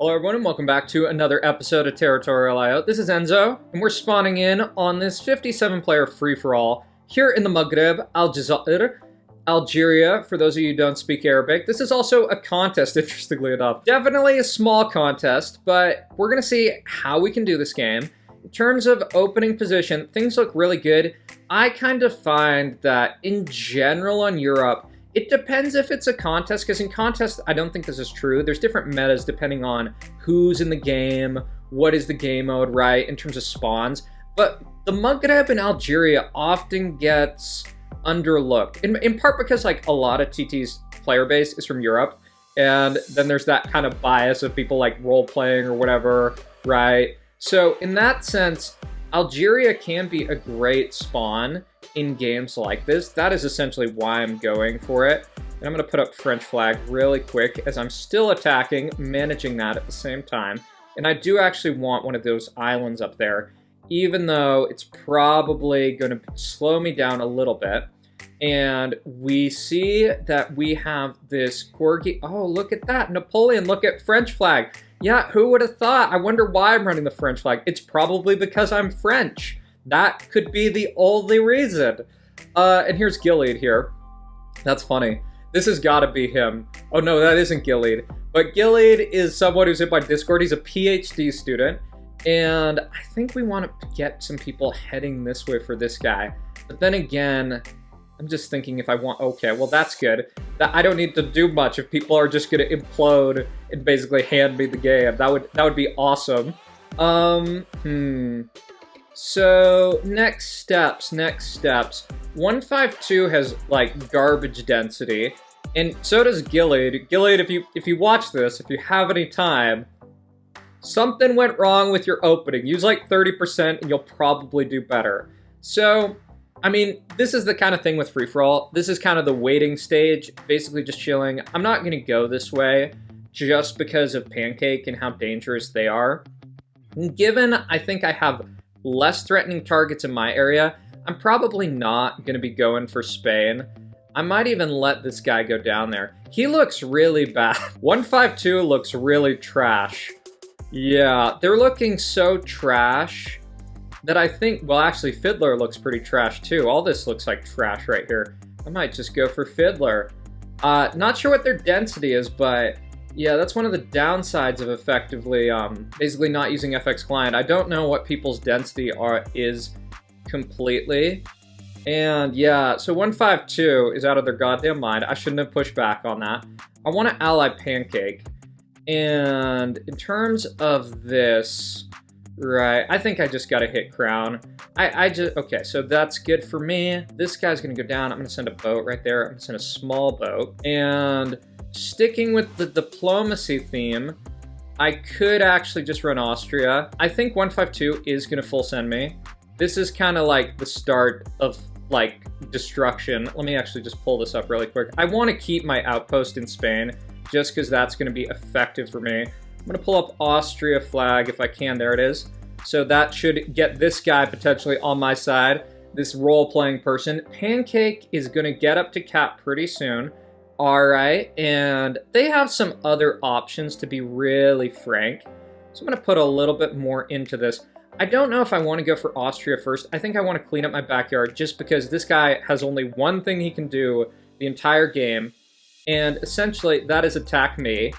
Hello everyone and welcome back to another episode of Territorial IO. This is Enzo, and we're spawning in on this 57-player free-for-all here in the Maghreb, Algeria, for those of you who don't speak Arabic. This is also a contest, interestingly enough. Definitely a small contest, but we're going to see how we can do this game. In terms of opening position, things look really good. I kind of find that in general on Europe, it depends if it's a contest, because in contests, I don't think this is true. There's different metas depending on who's in the game, what is the game mode, right, in terms of spawns. But the Maghreb in Algeria often gets underlooked, in part because like a lot of TT's player base is from Europe, and then there's that kind of bias of people like role-playing or whatever, right? So in that sense, Algeria can be a great spawn in games like this. That is essentially why I'm going for it. And I'm going to put up French flag really quick as I'm still attacking, managing that at the same time. And I do actually want one of those islands up there, even though it's probably going to slow me down a little bit. And we see that we have this corgi. Oh, look at that. Napoleon, look at French flag. Yeah, who would have thought? I wonder why I'm running the French flag. It's probably because I'm French. That could be the only reason. And here's Gilead here. That's funny. This has got to be him. Oh no, that isn't Gilead. But Gilead is someone who's in my Discord. He's a PhD student. And I think we want to get some people heading this way for this guy. But then again, I'm just thinking if I want... Okay, well that's good. I don't need to do much if people are just going to implode and basically hand me the game. That would be awesome. So, next steps. 152 has, like, garbage density, and so does Gilead. Gilead, if you watch this, if you have any time, something went wrong with your opening. Use, like, 30% and you'll probably do better. So, I mean, this is the kind of thing with free-for-all. This is kind of the waiting stage, basically just chilling. I'm not going to go this way just because of Pancake and how dangerous they are. Given I think I have less threatening targets in my area, I'm probably not going to be going for Spain. I might even let this guy go down there. He looks really bad. 152 looks really trash. Yeah, they're looking so trash that I think, well, actually, Fiddler looks pretty trash too. All this looks like trash right here. I might just go for Fiddler. Not sure what their density is, but yeah, that's one of the downsides of effectively, basically not using FX Client. I don't know what people's density is completely. And yeah, so 152 is out of their goddamn mind. I shouldn't have pushed back on that. I want to ally Pancake. And in terms of this, right, I think I just got to hit Crown. Okay, so that's good for me. This guy's going to go down. I'm going to send a boat right there. I'm going to send a small boat. And sticking with the diplomacy theme, I could actually just run Austria. I think 152 is going to full send me. This is kind of like the start of, like, destruction. Let me actually just pull this up really quick. I want to keep my outpost in Spain, just because that's going to be effective for me. I'm going to pull up Austria flag if I can. There it is. So that should get this guy potentially on my side, this role-playing person. Pancake is going to get up to cap pretty soon. Alright, and they have some other options, to be really frank. So I'm going to put a little bit more into this. I don't know if I want to go for Austria first. I think I want to clean up my backyard just because this guy has only one thing he can do the entire game. And essentially, that is attack me.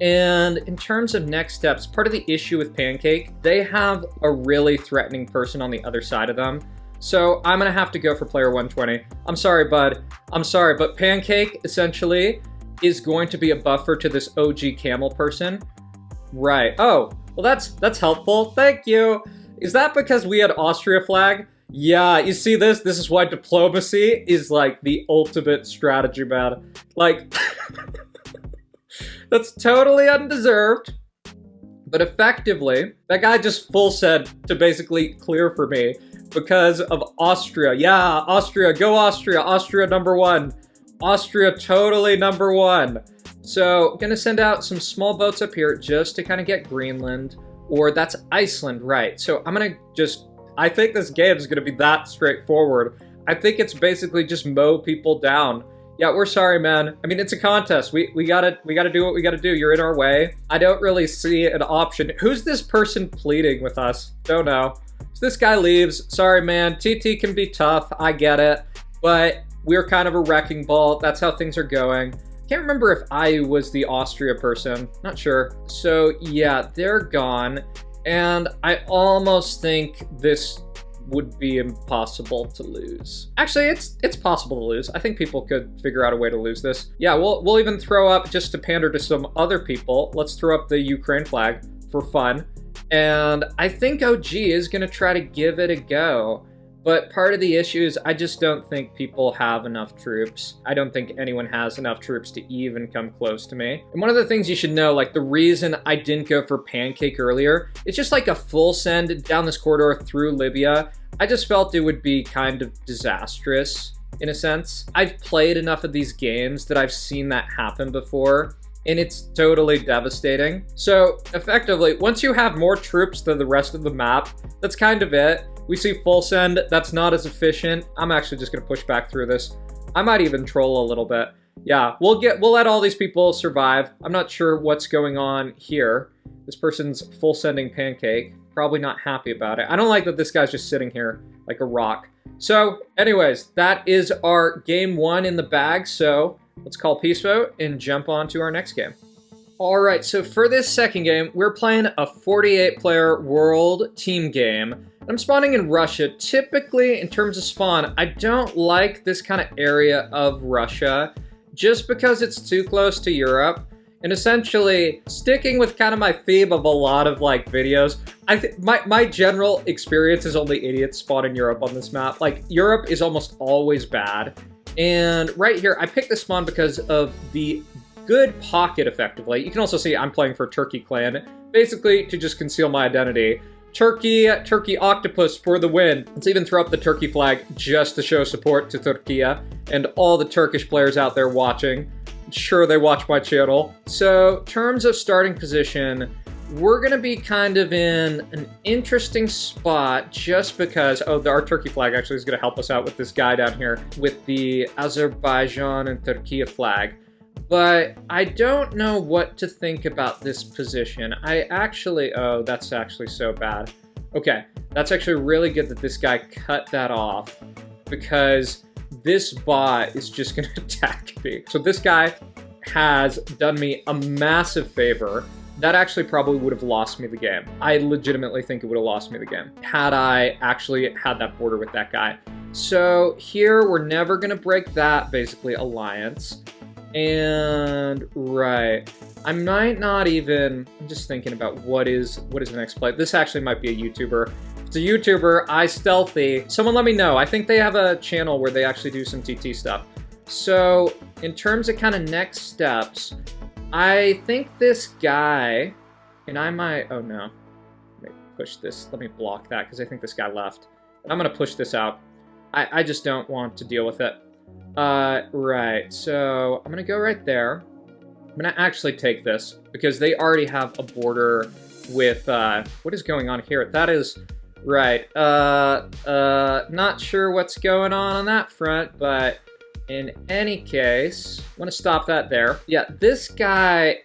And in terms of next steps, part of the issue with Pancake, they have a really threatening person on the other side of them. So I'm going to have to go for player 120. I'm sorry, bud. I'm sorry, but Pancake, essentially, is going to be a buffer to this OG camel person. Right. Oh, well, that's helpful. Thank you. Is that because we had Austria flag? Yeah, you see this? This is why diplomacy is, like, the ultimate strategy, man. Like, that's totally undeserved. But effectively, that guy just full said to basically clear for me because of Austria. Yeah, Austria, go Austria. Austria #1. Austria totally #1. So, gonna send out some small boats up here just to kind of get Greenland. Or that's Iceland, right. So I'm gonna just... I think this game is gonna be that straightforward. I think it's basically just mow people down. Yeah, we're sorry, man. I mean, it's a contest. We gotta do what we gotta do. You're in our way. I don't really see an option. Who's this person pleading with us? Don't know. So this guy leaves. Sorry, man. TT can be tough. I get it. But we're kind of a wrecking ball. That's how things are going. Can't remember if I was the Austria person. Not sure. So yeah, they're gone. And I almost think this would be impossible to lose. Actually, it's possible to lose. I think people could figure out a way to lose this. Yeah, we'll even throw up, just to pander to some other people, let's throw up the Ukraine flag for fun. And I think OG is gonna try to give it a go. But part of the issue is I just don't think people have enough troops. I don't think anyone has enough troops to even come close to me. And one of the things you should know, like the reason I didn't go for Pancake earlier, it's just like a full send down this corridor through Libya. I just felt it would be kind of disastrous in a sense. I've played enough of these games that I've seen that happen before, and it's totally devastating. So effectively, once you have more troops than the rest of the map, that's kind of it. We see full send, that's not as efficient. I'm actually just gonna push back through this. I might even troll a little bit. Yeah, we'll let all these people survive. I'm not sure what's going on here. This person's full sending Pancake. Probably not happy about it. I don't like that this guy's just sitting here like a rock. So anyways, that is our game 1 in the bag. So let's call peace vote and jump on to our next game. All right, so for this second game, we're playing a 48-player world team game. I'm spawning in Russia. Typically, in terms of spawn, I don't like this kind of area of Russia just because it's too close to Europe. And essentially, sticking with kind of my theme of a lot of like videos, I think my general experience is only idiots spawn in Europe on this map. Like, Europe is almost always bad. And right here, I picked this spawn because of the good pocket, effectively. You can also see I'm playing for Turkey clan, basically to just conceal my identity. Turkey octopus for the win. Let's even throw up the Turkey flag just to show support to Turkey and all the Turkish players out there watching. I'm sure they watch my channel. So, in terms of starting position, we're gonna be kind of in an interesting spot just because, our Turkey flag actually is gonna help us out with this guy down here with the Azerbaijan and Turkey flag. But I don't know what to think about this position. That's actually so bad. Okay, that's actually really good that this guy cut that off because this bot is just gonna attack me. So this guy has done me a massive favor. That actually probably would have lost me the game. I legitimately think it would have lost me the game had I actually had that border with that guy. So here, we're never gonna break that, basically, alliance. And right, I might not even, I'm just thinking about what is the next play. This actually might be a YouTuber. If it's a YouTuber, iStealthy. Someone let me know. I think they have a channel where they actually do some TT stuff. So in terms of kind of next steps, I think this guy, and I might, oh no, let me push this. Let me block that because I think this guy left. I'm gonna push this out. I just don't want to deal with it. Right, so I'm gonna go right there. I'm gonna actually take this because they already have a border with, what is going on here? That is, right, not sure what's going on that front, but in any case, I want to stop that there. Yeah, this guy,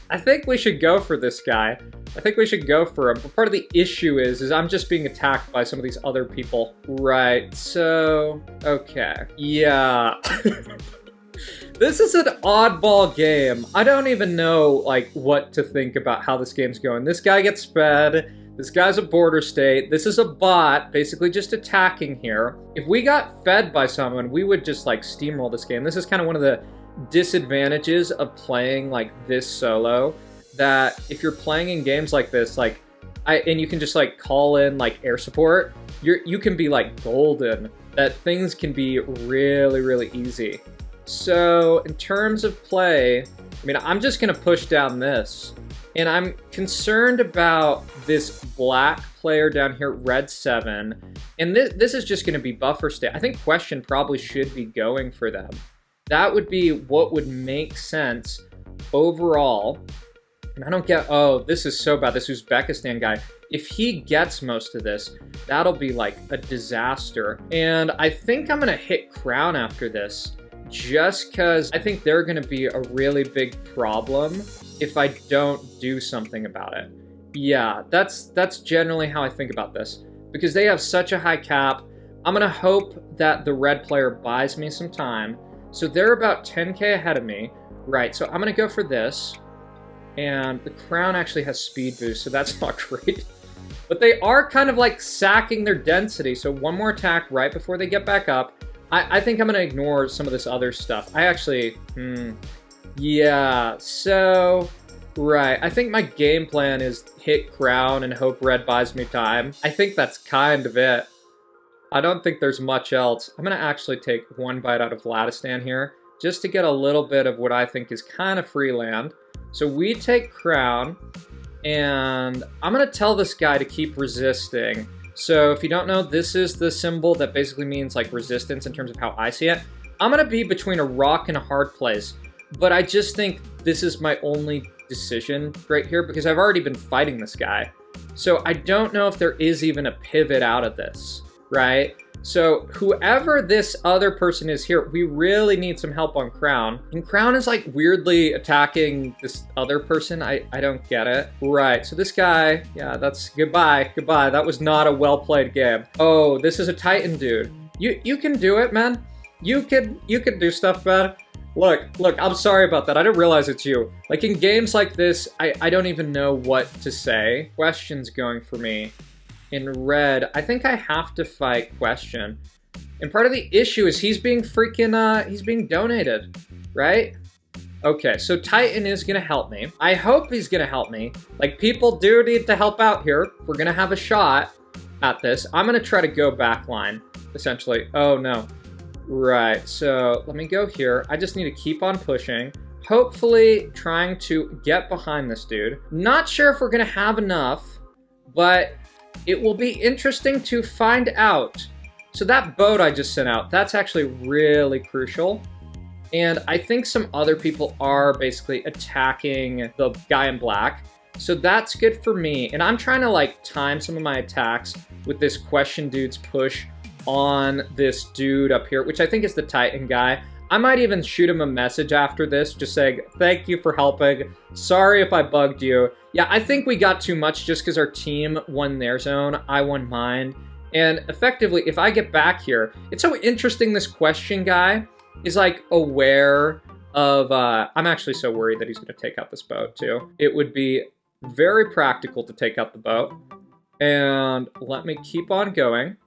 I think we should go for this guy. I think we should go for him. But part of the issue is I'm just being attacked by some of these other people. Right, so, okay. Yeah. This is an oddball game. I don't even know, like, what to think about how this game's going. This guy gets fed. This guy's a border state. This is a bot, basically just attacking here. If we got fed by someone, we would just, like, steamroll this game. This is kind of one of the disadvantages of playing, like, this solo. That if you're playing in games like this, like, and you can just, like, call in, like, air support, you can be, like, golden. That things can be really, really easy. So, in terms of play, I mean, I'm just gonna push down this. And I'm concerned about this black player down here, red 7. And this is just gonna be buffer state. I think Question probably should be going for them. That would be what would make sense overall. And I don't get, this is so bad, this Uzbekistan guy. If he gets most of this, that'll be like a disaster. And I think I'm gonna hit Crown after this, just because I think they're going to be a really big problem if I don't do something about it. Yeah, that's generally how I think about this. Because they have such a high cap, I'm going to hope that the red player buys me some time. So they're about 10k ahead of me. Right, so I'm going to go for this. And the crown actually has speed boost, so that's not great. But they are kind of like sacking their density, so one more attack right before they get back up. I think I'm going to ignore some of this other stuff. I actually, yeah, so, right. I think my game plan is hit crown and hope red buys me time. I think that's kind of it. I don't think there's much else. I'm going to actually take one bite out of Vladistan here, just to get a little bit of what I think is kind of free land. So we take crown, and I'm going to tell this guy to keep resisting. So if you don't know, this is the symbol that basically means like resistance in terms of how I see it. I'm going to be between a rock and a hard place, but I just think this is my only decision right here because I've already been fighting this guy. So I don't know if there is even a pivot out of this, right? So whoever this other person is here, we really need some help on crown. And crown is like weirdly attacking this other person. I don't get it. Right, so this guy, yeah, that's goodbye. That was not a well-played game. Oh, this is a Titan dude. You can do it, man. You can do stuff, man. Look, I'm sorry about that. I didn't realize it's you. Like in games like this, I don't even know what to say. Question's going for me. In red, I think I have to fight question. And part of the issue is he's being freaking, he's being donated, right? Okay, so Titan is gonna help me. I hope he's gonna help me. Like, people do need to help out here. We're gonna have a shot at this. I'm gonna try to go backline, essentially. Oh, no. Right, so let me go here. I just need to keep on pushing. Hopefully trying to get behind this dude. Not sure if we're gonna have enough, but it will be interesting to find out. So that boat I just sent out, that's actually really crucial. And I think some other people are basically attacking the guy in black. So that's good for me. And I'm trying to like time some of my attacks with this question dude's push on this dude up here, which I think is the Titan guy. I might even shoot him a message after this, just saying, thank you for helping. Sorry if I bugged you. Yeah, I think we got too much just because our team won their zone. I won mine. And effectively, if I get back here, it's so interesting this question guy is like aware of, I'm actually so worried that he's going to take out this boat too. It would be very practical to take out the boat. And let me keep on going.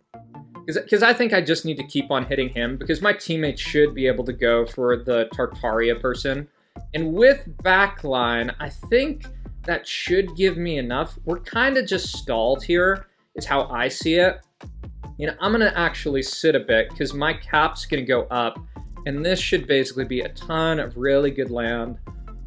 Because I think I just need to keep on hitting him because my teammates should be able to go for the Tartaria person. And with backline, I think that should give me enough. We're kind of just stalled here, is how I see it. You know, I'm going to actually sit a bit because my cap's going to go up. And this should basically be a ton of really good land.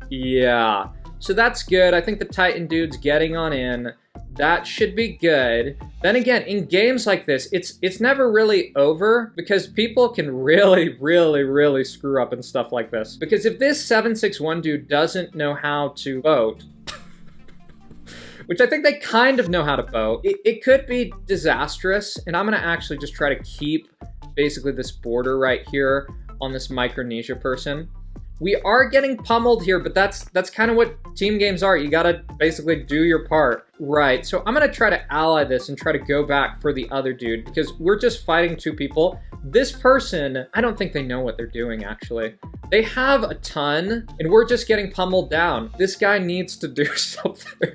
Yeah, so that's good. I think the Titan dude's getting on in. That should be good. Then again, in games like this, it's never really over because people can really screw up and stuff like this. Because if this 761 dude doesn't know how to boat, which I think they kind of know how to boat, it could be disastrous. And I'm gonna actually just try to keep basically this border right here on this Micronesia person. We are getting pummeled here, but that's kind of what team games are. You gotta basically do your part. Right, so I'm gonna try to ally this and try to go back for the other dude because we're just fighting two people. This person, I don't think they know what they're doing, actually. They have a ton, and we're just getting pummeled down. This guy needs to do something.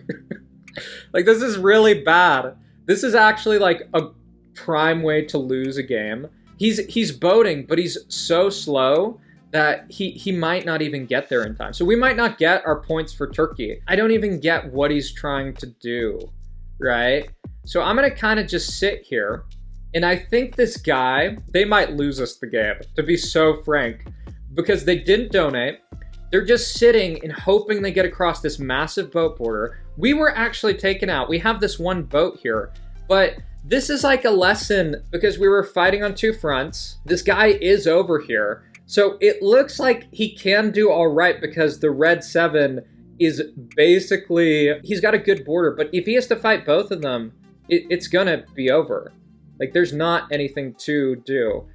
Like, this is really bad. This is actually like a prime way to lose a game. He's boating, but he's so slow that he might not even get there in time. So we might not get our points for Turkey. I don't even get what he's trying to do, right? So I'm gonna kind of just sit here, and I think this guy, they might lose us the game, to be so frank, because they didn't donate. They're just sitting and hoping they get across this massive boat border. We were actually taken out. We have this one boat here, but this is like a lesson because we were fighting on two fronts. This guy is over here. So it looks like he can do all right because the red 7 is basically, he's got a good border, but if he has to fight both of them, it's gonna be over. Like, there's not anything to do.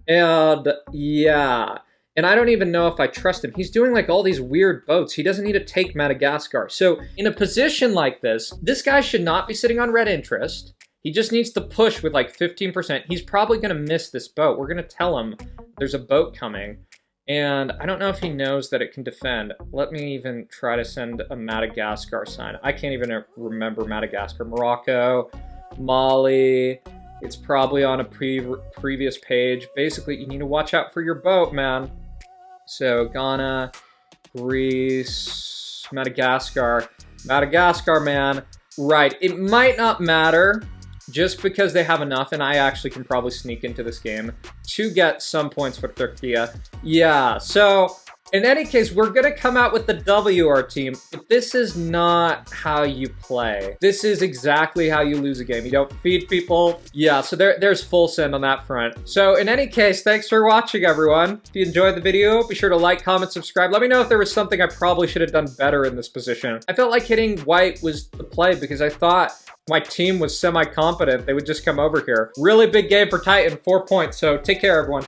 And yeah, And I don't even know if I trust him. He's doing like all these weird boats. He doesn't need to take Madagascar. So in a position like this guy should not be sitting on red interest. He just needs to push with like 15%. He's probably going to miss this boat. We're going to tell him there's a boat coming. And I don't know if he knows that it can defend. Let me even try to send a Madagascar sign. I can't even remember Madagascar. Morocco, Mali. It's probably on a previous page. Basically, you need to watch out for your boat, man. So Ghana, Greece, Madagascar. Madagascar, man. Right, it might not matter just because they have enough, and I actually can probably sneak into this game to get some points for Turkey. Yeah, so in any case, we're going to come out with the W, our team, but this is not how you play. This is exactly how you lose a game. You don't feed people. Yeah, so there's full send on that front. So in any case, thanks for watching, everyone. If you enjoyed the video, be sure to like, comment, subscribe. Let me know if there was something I probably should have done better in this position. I felt like hitting white was the play because I thought my team was semi-competent. They would just come over here. Really big game for Titan, 4 points. So take care, everyone.